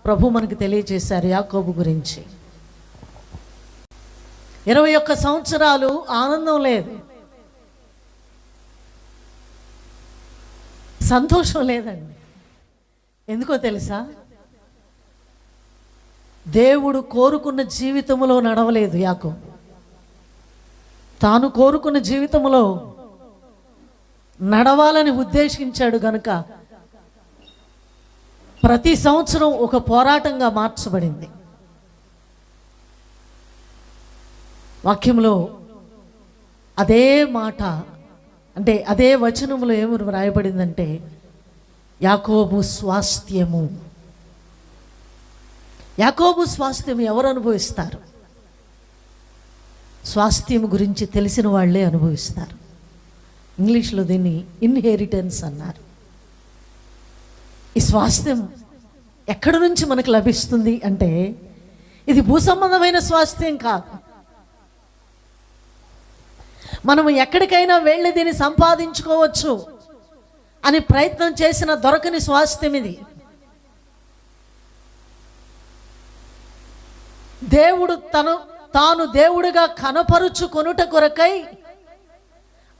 ప్రభు మనకు తెలియజేశారు యాకోబు గురించి. 21 సంవత్సరాలు ఆనందం లేదు, సంతోషం లేదండి. ఎందుకో తెలుసా? దేవుడు కోరుకున్న జీవితంలో నడవలేదు యాకోబు. తాను కోరుకున్న జీవితంలో నడవాలని ఉద్దేశించాడు గనుక ప్రతి సంవత్సరం ఒక పోరాటంగా మార్చబడింది. వాక్యంలో అదే మాట, అంటే అదే వచనంలో ఏమి వ్రాయబడిందంటే యాకోబు స్వాస్థ్యము. యాకోబు స్వాస్థ్యం ఎవరు అనుభవిస్తారు? స్వాస్థ్యం గురించి తెలిసిన వాళ్ళే అనుభవిస్తారు. ఇంగ్లీష్లో దీన్ని ఇన్హెరిటెన్స్ అన్నారు. ఈ స్వాస్థ్యం ఎక్కడి నుంచి మనకు లభిస్తుంది అంటే ఇది భూసంబంధమైన స్వాస్థ్యం కాదు. మనము ఎక్కడికైనా వెళ్ళి దీన్ని సంపాదించుకోవచ్చు అని ప్రయత్నం చేసిన దొరకని స్వాస్థ్యం ఇది. దేవుడు తాను దేవుడిగా కనపరుచుకొనుట కొరకై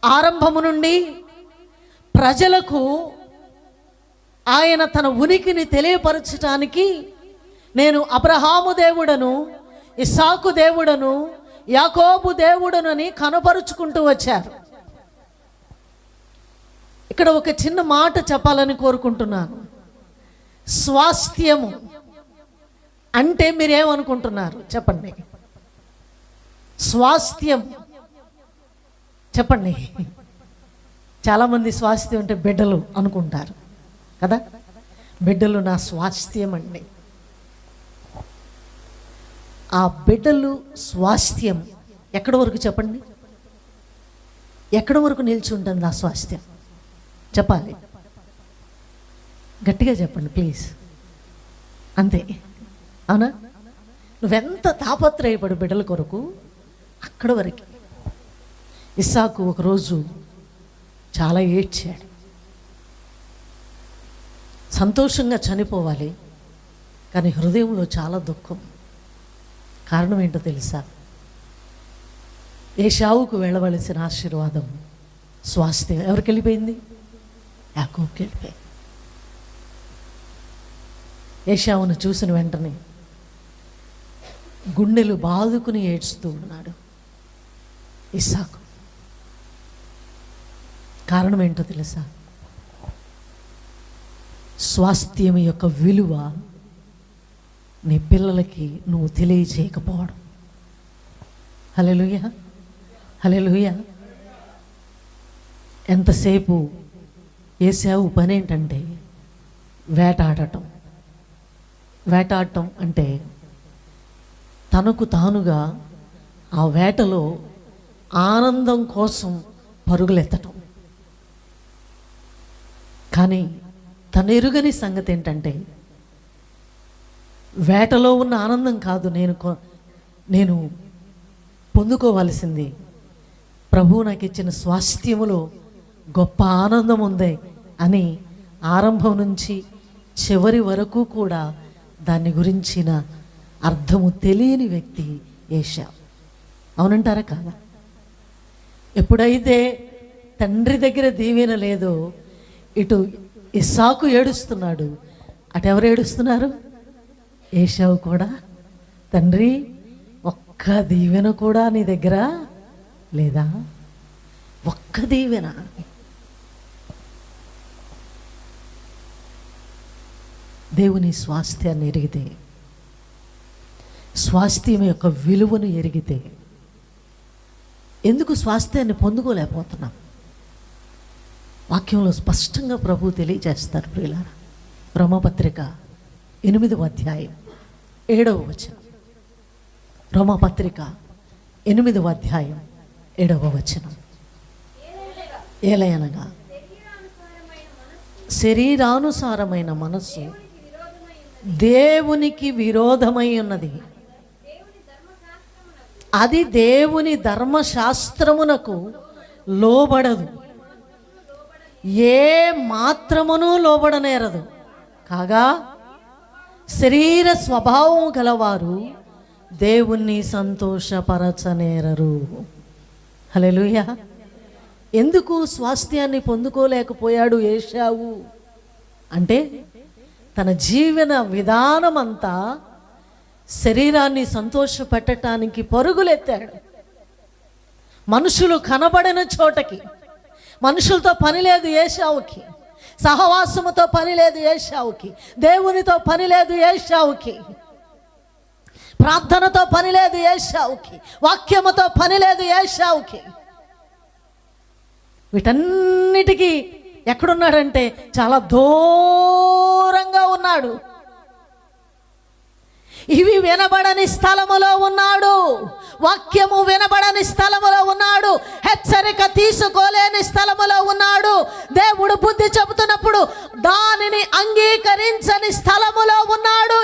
ఆరంభము నుండి ప్రజలకు ఆయన తన ఉనికిని తెలియపరచటానికి నేను అబ్రహాము దేవుడను, ఇస్సాకు దేవుడను, యాకోబు దేవుడను అని కనపరుచుకుంటూ వచ్చారు. ఇక్కడ ఒక చిన్న మాట చెప్పాలని కోరుకుంటున్నాను. స్వాస్థ్యము అంటే మీరేమనుకుంటున్నారు చెప్పండి? స్వాస్థ్యం చెప్పండి. చాలామంది స్వాస్థ్యం అంటే బిడ్డలు అనుకుంటారు కదా. బిడ్డలు నా స్వాస్థ్యం అండి. ఆ బిడ్డలు స్వాస్థ్యం ఎక్కడి వరకు చెప్పండి? ఎక్కడి వరకు నిలిచి ఉంటుంది నా స్వాస్థ్యం? చెప్పాలి, గట్టిగా చెప్పండి ప్లీజ్. అంతే, అవునా? నువ్వెంత తాపత్రయపడు బిడ్డల కొరకు అక్కడి వరకు. ఇస్సాకు ఒకరోజు చాలా ఏడ్చాడు. సంతోషంగా చనిపోవాలి, కానీ హృదయంలో చాలా దుఃఖం. కారణం ఏంటో తెలుసా? ఏశావుకు వెళ్ళవలసిన ఆశీర్వాదం, స్వాస్థ్యం ఎవరికి వెళ్ళిపోయింది? యాకోబుకి వెళ్ళిపోయింది. ఏశావును చూసిన వెంటనే గుండెలు బాదుకుని ఏడ్చుతూ ఉన్నాడు ఇస్సాకు. కారణం ఏంటో తెలుసా? స్వాస్థ్యం యొక్క విలువ నీ పిల్లలకి నువ్వు తెలియజేయకపోవడం. హల్లెలూయా, హల్లెలూయా. ఎంతసేపు ఏశావు పని ఏంటంటే వేటాడటం. వేటాడటం అంటే తనకు తానుగా ఆ వేటలో ఆనందం కోసం పరుగులెత్తటం. కానీ తను ఎరుగని సంగతి ఏంటంటే వేటలో ఉన్న ఆనందం కాదు నేను పొందుకోవాల్సింది. ప్రభువు నాకు ఇచ్చిన స్వాస్థ్యములో గొప్ప ఆనందం ఉంది అని ఆరంభం నుంచి చివరి వరకు కూడా దాని గురించిన అర్థము తెలియని వ్యక్తి ఏశావు. అవునంటారా కాదా? ఎప్పుడైతే తండ్రి దగ్గర దీవెన లేదో ఇటు ఇస్సాకు ఏడుస్తున్నాడు, అటు ఎవరు ఏడుస్తున్నారు? ఏశావు కూడా. తండ్రి, ఒక్క దీవెన కూడా నీ దగ్గర లేదా? ఒక్క దీవెన. దేవుని స్వాస్థ్యాన్ని ఎరిగితే, స్వాస్థ్యం యొక్క విలువను ఎరిగితే ఎందుకు స్వాస్థ్యాన్ని పొందుకోలేకపోతున్నాం? వాక్యంలో స్పష్టంగా ప్రభువు తెలియజేస్తారు ప్రియులారా. రోమాపత్రిక 8వ అధ్యాయం 7వ వచనం. రోమాపత్రిక 8వ అధ్యాయం 7వ వచనం. ఏలయనగా శరీరానుసారమైన మనస్సు దేవునికి విరోధమై ఉన్నది, అది దేవుని ధర్మశాస్త్రమునకు లోబడదు, ఏ మాత్రమును లోబడనేరదు. కాగా శరీర స్వభావం గలవారు దేవుణ్ణి సంతోషపరచనేరరు. హల్లెలూయా. ఎందుకు స్వాస్థ్యాన్ని పొందుకోలేకపోయాడు ఏశావు అంటే, తన జీవన విధానం అంతా శరీరాన్ని సంతోషపెట్టడానికి పరుగులెత్తాడు. మనుషులు కనబడిన చోటకి, మనుషులతో పని లేదు ఏశావుకి, సహవాసముతో పని లేదు ఏశావుకి, దేవునితో పని లేదు ఏశావుకి, ప్రార్థనతో పని లేదు ఏశావుకి, వాక్యముతో పని లేదు ఏశావుకి. వీటన్నిటికీ ఎక్కడున్నాడంటే చాలా దూరంగా ఉన్నాడు. ఇవి వినబడని స్థలములో ఉన్నాడు, వాక్యము వినబడని స్థలములో ఉన్నాడు, హెచ్చరిక తీసుకోలేని స్థలములో ఉన్నాడు. దేవుడు బుద్ధి చెబుతున్నప్పుడు దానిని అంగీకరించని స్థలములో ఉన్నాడు.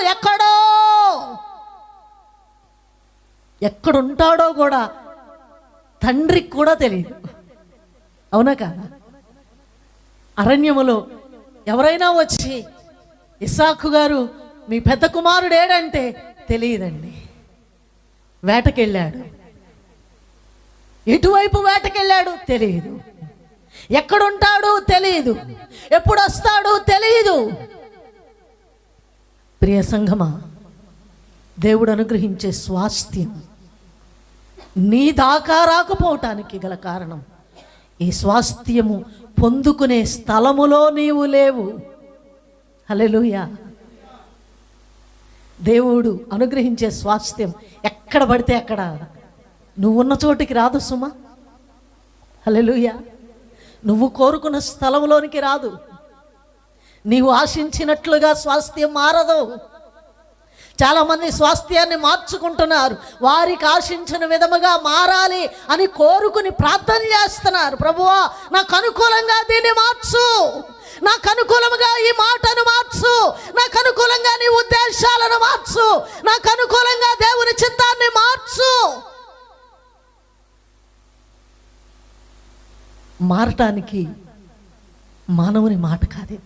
ఎక్కడుంటాడో కూడా తండ్రికి కూడా తెలియదు. అవునా కాదా? అరణ్యములో ఎవరైనా వచ్చి ఇస్సాకు గారు మీ పెద్ద కుమారుడు ఏడంటే తెలియదండి. వేటకెళ్ళాడు, ఎటువైపు వేటకెళ్ళాడు తెలియదు, ఎక్కడుంటాడు తెలియదు, ఎప్పుడు వస్తాడు తెలియదు. ప్రియ సంఘమా, దేవుడు అనుగ్రహించే స్వాస్థ్యం నీ దాకా రాకపోవటానికి గల కారణం, ఈ స్వాస్థ్యము పొందుకునే స్థలములో నీవు లేవు. హల్లెలూయా. దేవుడు అనుగ్రహించే స్వాస్థ్యం ఎక్కడ పడితే అక్కడ, నువ్వు ఉన్న చోటికి రాదు సుమా. హల్లెలూయా. నువ్వు కోరుకున్న స్థలంలోనికి రాదు, నీవు ఆశించినట్లుగా స్వాస్థ్యం మారదు. చాలామంది స్వాస్థ్యాన్ని మార్చుకుంటున్నారు, వారికి ఆశించిన విధముగా మారాలి అని కోరుకుని ప్రార్థన చేస్తున్నారు. ప్రభువా, నాకు అనుకూలంగా దీన్ని మార్చు, నాకు అనుకూలంగా ఈ మాటను మార్చు, నాకు అనుకూలంగా నీ ఉద్దేశాలను మార్చు, నాకు అనుకూలంగా దేవుని చిత్తాన్ని మార్చు. మారటానికి మానవుని మాట కాదు,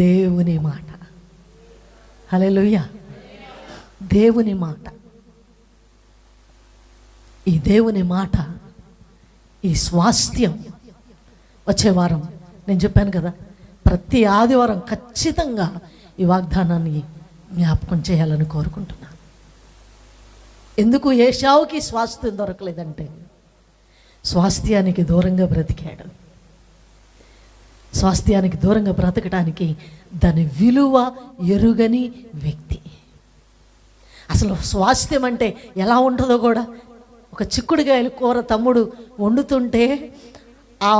దేవుని మాట. హల్లెలూయా. దేవుని మాట. ఈ దేవుని మాట, ఈ స్వాస్థ్యం వచ్చే వారం నేను చెప్పాను కదా, ప్రతి ఆదివారం ఖచ్చితంగా ఈ వాగ్దానాన్ని జ్ఞాపకం చేయాలని కోరుకుంటున్నాను. ఎందుకు ఏశావుకి స్వాస్థ్యం దొరకలేదంటే, స్వాస్థ్యానికి దూరంగా బ్రతికాడు. స్వాస్థ్యానికి దూరంగా బ్రతకడానికి దాని విలువ ఎరుగని వ్యక్తి. అసలు స్వాస్థ్యం అంటే ఎలా ఉంటుందో కూడా, ఒక చిక్కుడుగాయల కూర తమ్ముడు వండుతుంటే ఆ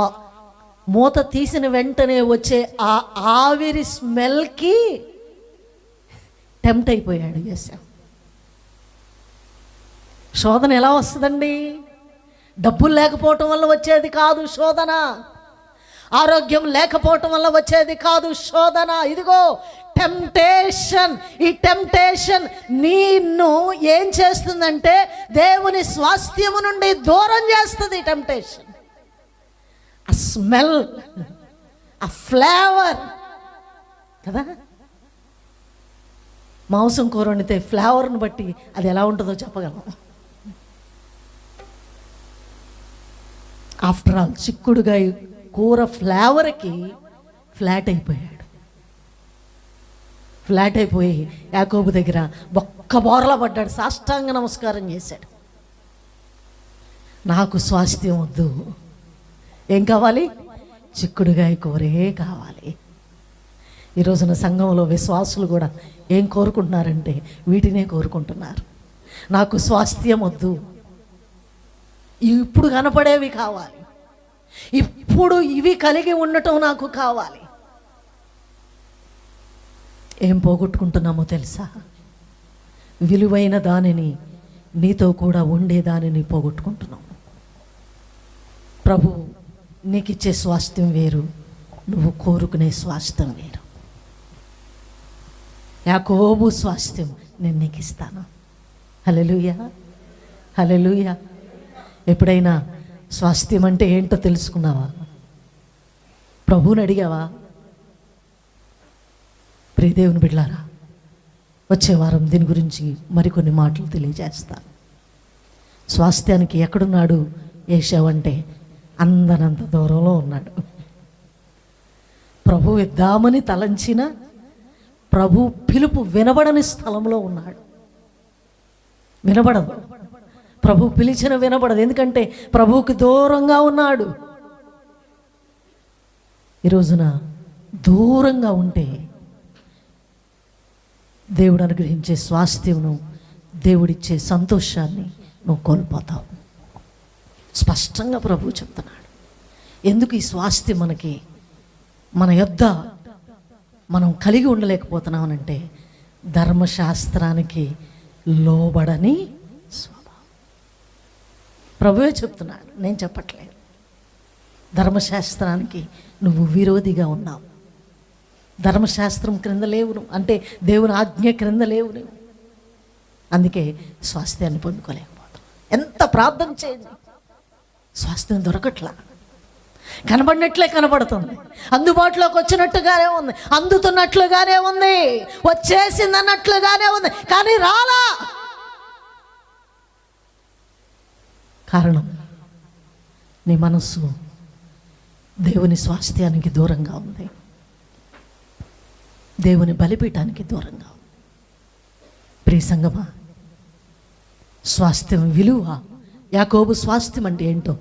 మూత తీసిన వెంటనే వచ్చే ఆ ఆవిరి స్మెల్కి టెంప్ట్ అయిపోయాడు ఏశావు. శోధన ఎలా వస్తుందండి? డబ్బులు లేకపోవటం వల్ల వచ్చేది కాదు శోధన, ఆరోగ్యం లేకపోవటం వల్ల వచ్చేది కాదు శోధన. ఇదిగో టెంప్టేషన్. ఈ టెంప్టేషన్ నిన్ను ఏం చేస్తుందంటే దేవుని స్వాస్థ్యము నుండి దూరం చేస్తుంది. టెంప్టేషన్, ఆ స్మెల్, ఆ ఫ్లేవర్ కదా. మాంసం కూర వండితే ఫ్లేవర్ని బట్టి అది ఎలా ఉంటుందో చెప్పగలం. ఆఫ్టర్ ఆల్ చిక్కుడుగా కూర ఫ్లేవర్కి ఫ్లాట్ అయిపోయాడు. ఫ్లాట్ అయిపోయి యాకోబు దగ్గర ఒక్క బోర్లా పడ్డాడు, సాష్టాంగ నమస్కారం చేశాడు. నాకు స్వాస్థ్యం వద్దు, ఏం కావాలి? చిక్కుడుగాయ కూరే కావాలి. ఈ రోజున సంఘంలో విశ్వాసులు కూడా ఏం కోరుకుంటున్నారంటే వీటినే కోరుకుంటున్నారు. నాకు స్వాస్థ్యం వద్దు, ఇప్పుడు కనపడేవి కావాలి, ఇప్పుడు ఇవి కలిగి ఉండటం నాకు కావాలి. ఏం పోగొట్టుకుంటున్నామో తెలుసా? విలువైన దానిని, నీతో కూడా ఉండే దానిని పోగొట్టుకుంటున్నాము. ప్రభు నీకు ఇచ్చే స్వాస్థ్యం వేరు, నువ్వు కోరుకునే స్వాస్థ్యం వేరు. యాకోబు స్వాస్థ్యం నేను నీకు ఇస్తాను. హల్లెలూయా, హల్లెలూయా. ఎప్పుడైనా స్వాస్థ్యం అంటే ఏంటో తెలుసుకున్నావా? ప్రభువుని అడిగావా? ప్రియ దేవుని బిడ్డలారా, వచ్చే వారం దీని గురించి మరికొన్ని మాటలు తెలియజేస్తాను. స్వాస్థ్యానికి ఎక్కడున్నాడు ఏశావు అంటే అందనంత దూరంలో ఉన్నాడు. ప్రభు ఇద్దామని తలంచిన ప్రభు పిలుపు వినబడని స్థలంలో ఉన్నాడు. వినబడదు, ప్రభు పిలిచిన వినబడదు, ఎందుకంటే ప్రభువుకి దూరంగా ఉన్నాడు. ఈ రోజున దూరంగా ఉంటే దేవుడు అనుగ్రహించే స్వాస్థ్యమును, దేవుడిచ్చే సంతోషాన్ని నువ్వు కోల్పోతావు. స్పష్టంగా ప్రభువు చెప్తున్నాడు. ఎందుకు ఈ స్వాస్థ్యం మనకి మన యొద్ద మనం కలిగి ఉండలేకపోతున్నామనంటే ధర్మశాస్త్రానికి లోబడని స్వభావం. ప్రభువే చెప్తున్నాడు, నేను చెప్పట్లేదు. ధర్మశాస్త్రానికి నువ్వు విరోధిగా ఉన్నావు. ధర్మశాస్త్రం క్రింద లేవు నువ్వు, అంటే దేవుని ఆజ్ఞ క్రింద లేవు నువ్వు. అందుకే స్వాస్థ్యాన్ని పొందుకోలేకపోతావు. ఎంత ప్రార్థన చేయండి, స్వాస్థ్యం దొరకట్లా. కనబడినట్లే కనబడుతుంది, అందుబాటులోకి వచ్చినట్టుగానే ఉంది, అందుతున్నట్లుగానే ఉంది, వచ్చేసింది అన్నట్లుగానే ఉంది, కానీ రాలా. కారణం నీ మనస్సు దేవుని స్వాస్థ్యానికి దూరంగా ఉంది, దేవుని బలిపీఠానికి దూరంగా ఉంది. ప్రియ సంగమా, స్వాస్థ్యం విలువ, యాకోబు స్వాస్థ్యం అంటే ఏంటో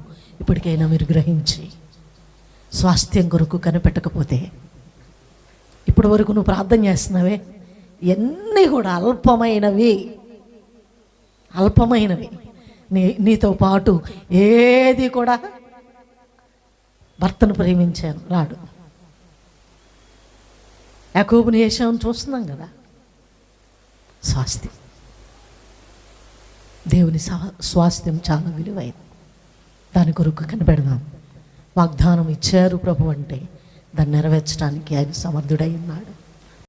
ఇప్పటికైనా మీరు గ్రహించి స్వాస్థ్యం కొరకు కనిపెట్టకపోతే, ఇప్పటి వరకు నువ్వు ప్రార్థన చేస్తున్నావే ఎన్ని కూడా అల్పమైనవి. నీతో పాటు ఏది కూడా భర్తను ప్రేమించాను రాడు. యాకోబుని ఏశావుని చూస్తున్నాం కదా. స్వాస్థ్యం, దేవుని స్వాస్థ్యం చాలా విలువైంది. దాని కొరకు కనిపెడదాం. వాగ్దానం ఇచ్చారు ప్రభు అంటే దాన్ని నెరవేర్చడానికి ఆయన సమర్థుడై ఉన్నాడు.